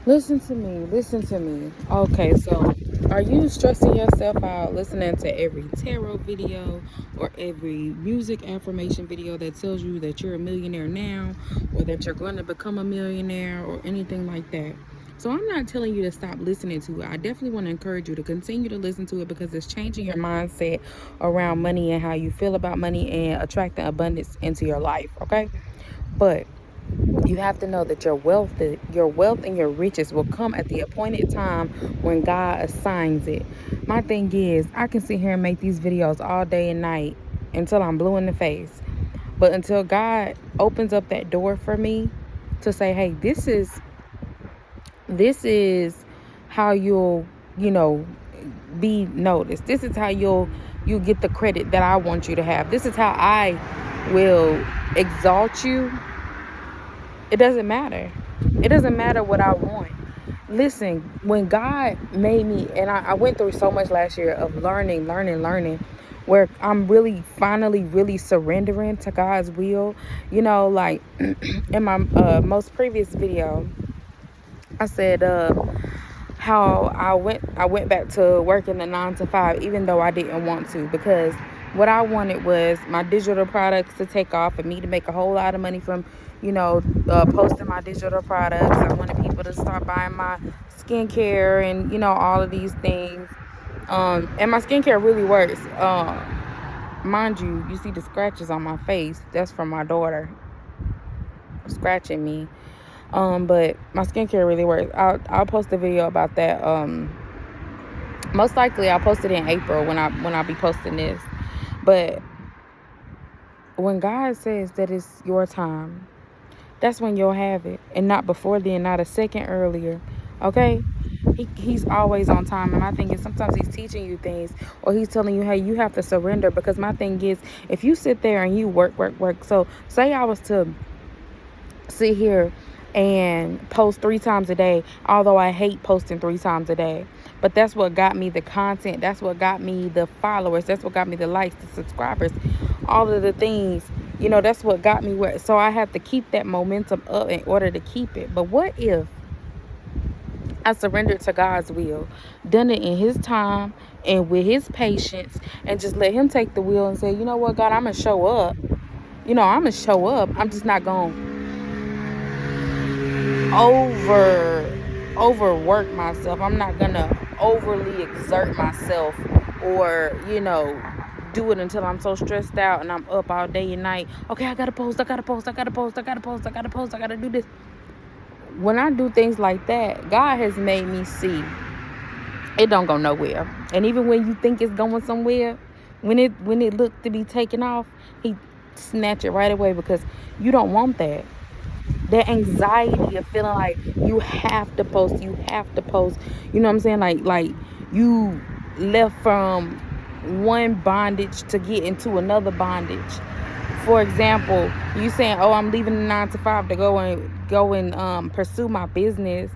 Listen to me. Listen to me. Okay, so are you stressing yourself out listening to every tarot video or every music affirmation video that tells you that you're a millionaire now or that you're going to become a millionaire or anything like that? So I'm not telling you to stop listening to it. I definitely want to encourage you to continue to listen to it because it's changing your mindset around money and how you feel about money and attracting abundance into your life, okay? But you have to know that your wealth and your riches will come at the appointed time when God assigns it. My thing is, I can sit here and make these videos all day and night until I'm blue in the face. But until God opens up that door for me to say, hey, this is how you'll, you know, be noticed. This is how you get the credit that I want you to have. This is how I will exalt you. It doesn't matter. It doesn't matter what I want. Listen, when God made me, and I went through so much last year of learning, where I'm really finally really surrendering to God's will. Like in my most previous video, I said how I went back to working the 9 to 5, even though I didn't want to, because what I wanted was my digital products to take off and me to make a whole lot of money from posting my digital products. I wanted people to start buying my skincare and all of these things. And my skincare really works. Mind you, you see the scratches on my face. That's from my daughter scratching me. But my skincare really works. I'll post a video about that. Most likely I'll post it in April when I be posting this. But when God says that it's your time, that's when you'll have it, and not before then, not a second earlier. Okay? He's always on time, and my thing is sometimes he's teaching you things, or he's telling you, hey, you have to surrender. Because my thing is, if you sit there and you work, so say I was to sit here and post 3 times a day, although I hate posting 3 times a day, but that's what got me the content, that's what got me the followers, that's what got me the likes, the subscribers, all of the things, that's what got me where. So I have to keep that momentum up in order to keep it. But what if I surrendered to God's will, done it in his time and with his patience, and just let him take the wheel and say, you know what, God, I'm gonna show up. I'm just not gonna overwork myself. I'm not gonna overly exert myself, or do it until I'm so stressed out and I'm up all day and night. Okay, I gotta post, I gotta do this. When I do things like that, God has made me see it don't go nowhere. And even when you think it's going somewhere, when it looked to be taken off, he snatch it right away, because you don't want that. That anxiety of feeling like you have to post. You know what I'm saying? Like you left from one bondage to get into another bondage. For example, you saying, oh, I'm leaving the 9 to 5 to go and pursue my business,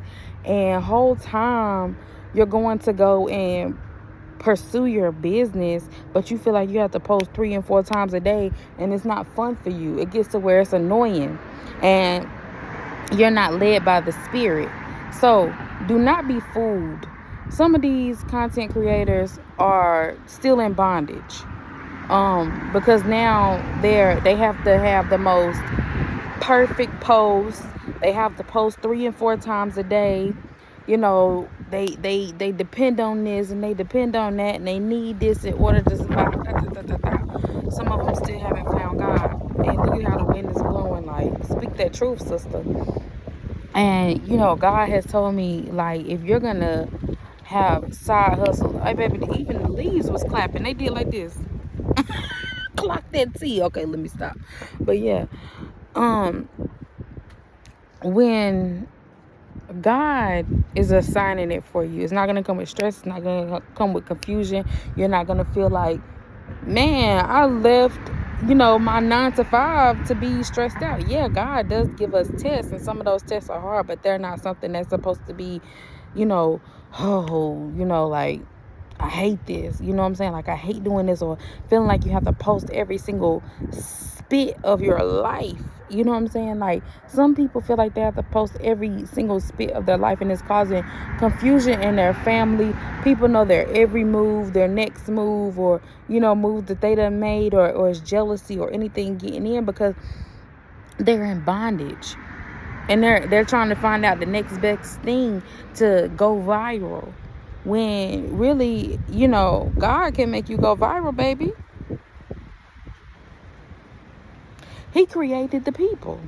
and whole time you're going to go and pursue your business, but you feel like you have to post 3 and 4 times a day, and it's not fun for you. It gets to where it's annoying, and you're not led by the spirit. So do not be fooled. Some of these content creators are still in bondage, because now they have to have the most perfect post. They have to post 3 and 4 times a day. They depend on this and they depend on that, and they need this in order to survive. Some of them still haven't found God. And look at how the wind is blowing. Like, speak that truth, sister. And God has told me, like, if you're gonna have side hustle, hey baby, even the leaves was clapping. They did like this. Clock that T. Okay, let me stop. But yeah, when God is assigning it for you, it's not gonna come with stress. It's not gonna come with confusion. You're not gonna feel like, man, I left my 9 to 5 to be stressed out. Yeah, God does give us tests, and some of those tests are hard, but they're not something that's supposed to be like, I hate this, you know what I'm saying? Like, I hate doing this, or feeling like you have to post every single spit of your life. You know what I'm saying? Like, some people feel like they have to post every single spit of their life, and it's causing confusion in their family. People know their every move, their next move, or, you know, move that they done made, or it's jealousy or anything getting in, because they're in bondage. And they're trying to find out the next best thing to go viral. When really, you know, God can make you go viral, baby. He created the people.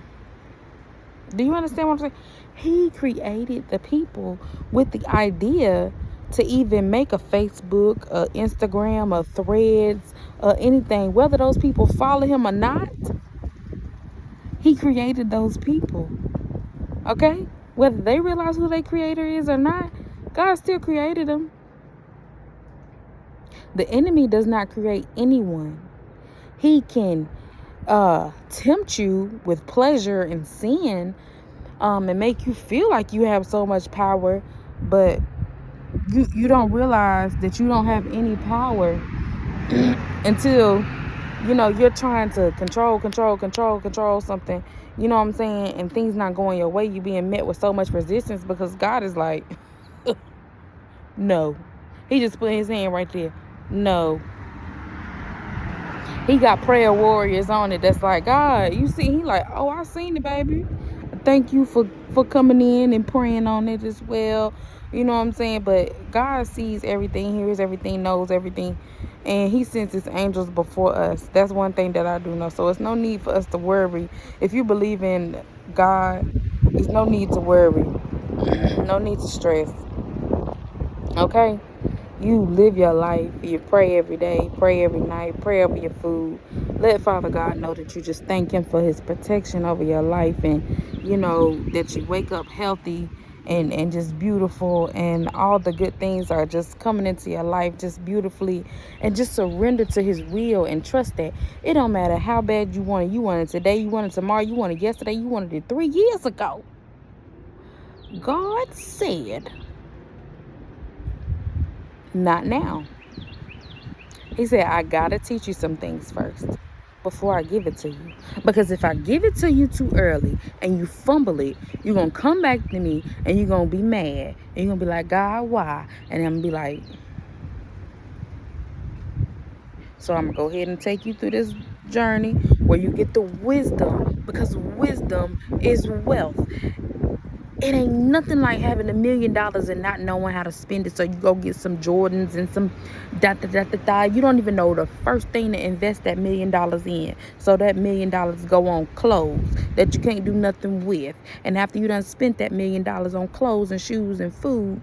Do you understand what I'm saying? He created the people with the idea to even make a Facebook, a Instagram, a Threads, anything. Whether those people follow him or not, he created those people. Okay? Whether they realize who their creator is or not, God still created them. The enemy does not create anyone. He can tempt you with pleasure and sin, and make you feel like you have so much power, but you don't realize that you don't have any power until, you know, you're trying to control something, you know what I'm saying, and things not going your way. You being met with so much resistance, because God is like, no. He just put his hand right there. No. He got prayer warriors on it that's like, God, you see, he like, oh, I seen it, baby. Thank you for coming in and praying on it as well. You know what I'm saying? But God sees everything, hears everything, knows everything, and he sends his angels before us. That's one thing that I do know. So it's no need for us to worry. If you believe in God, there's no need to worry. No need to stress. Okay? You live your life. You pray every day, pray every night, pray over your food. Let Father God know that you just thank him for his protection over your life, and, you know, that you wake up healthy and just beautiful, and all the good things are just coming into your life just beautifully, and just surrender to his will and trust that it don't matter how bad you want it. You want it today, you want it tomorrow, you want it yesterday, you wanted it 3 years ago. God said, not now. He said, I gotta teach you some things first before I give it to you. Because if I give it to you too early and you fumble it, you're gonna come back to me and you're gonna be mad. And you're gonna be like, God, why? And I'm gonna be like, so I'm gonna go ahead and take you through this journey where you get the wisdom, because wisdom is wealth. It ain't nothing like having $1 million and not knowing how to spend it. So you go get some Jordans and some You don't even know the first thing to invest that $1 million in. So that $1 million go on clothes that you can't do nothing with. And after you done spent that $1 million on clothes and shoes and food,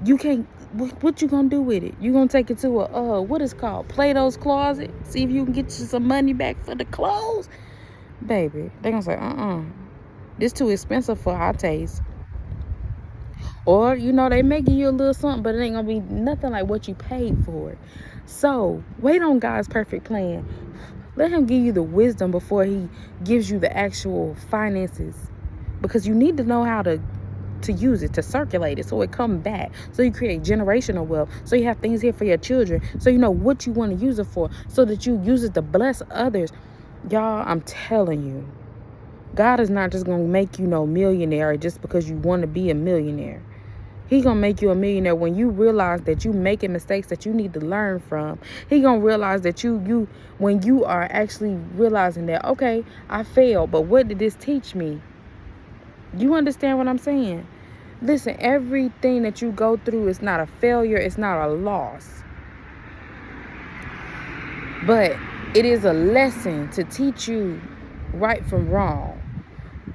you can't. What you gonna do with it? You gonna take it to a what is called Plato's closet? See if you can get you some money back for the clothes, baby. They gonna say this too expensive for our taste. Or, you know, they may give you a little something, but it ain't gonna be nothing like what you paid for it. So wait on God's perfect plan. Let him give you the wisdom before he gives you the actual finances, because you need to know how to use it, to circulate it, so it come back, so you create generational wealth, so you have things here for your children, so you know what you want to use it for, so that you use it to bless others. Y'all, I'm telling you, God is not just going to make you no millionaire just because you want to be a millionaire. He going to make you a millionaire when you realize that you making mistakes that you need to learn from. He going to realize that when you are actually realizing that, okay, I failed, but what did this teach me? You understand what I'm saying? Listen, everything that you go through is not a failure. It's not a loss. But it is a lesson to teach you right from wrong.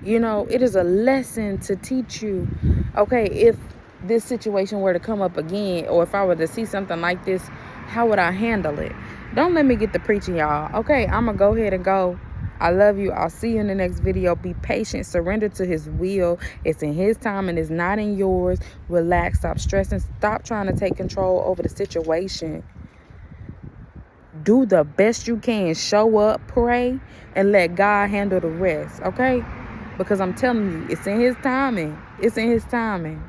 You know, it is a lesson to teach you, okay, if this situation were to come up again, or if I were to see something like this, how would I handle it? Don't let me get to preaching, y'all. Okay, I'm going to go ahead and go. I love you. I'll see you in the next video. Be patient. Surrender to his will. It's in his time and it's not in yours. Relax. Stop stressing. Stop trying to take control over the situation. Do the best you can. Show up, pray, and let God handle the rest, okay? Because I'm telling you, it's in his timing. It's in his timing.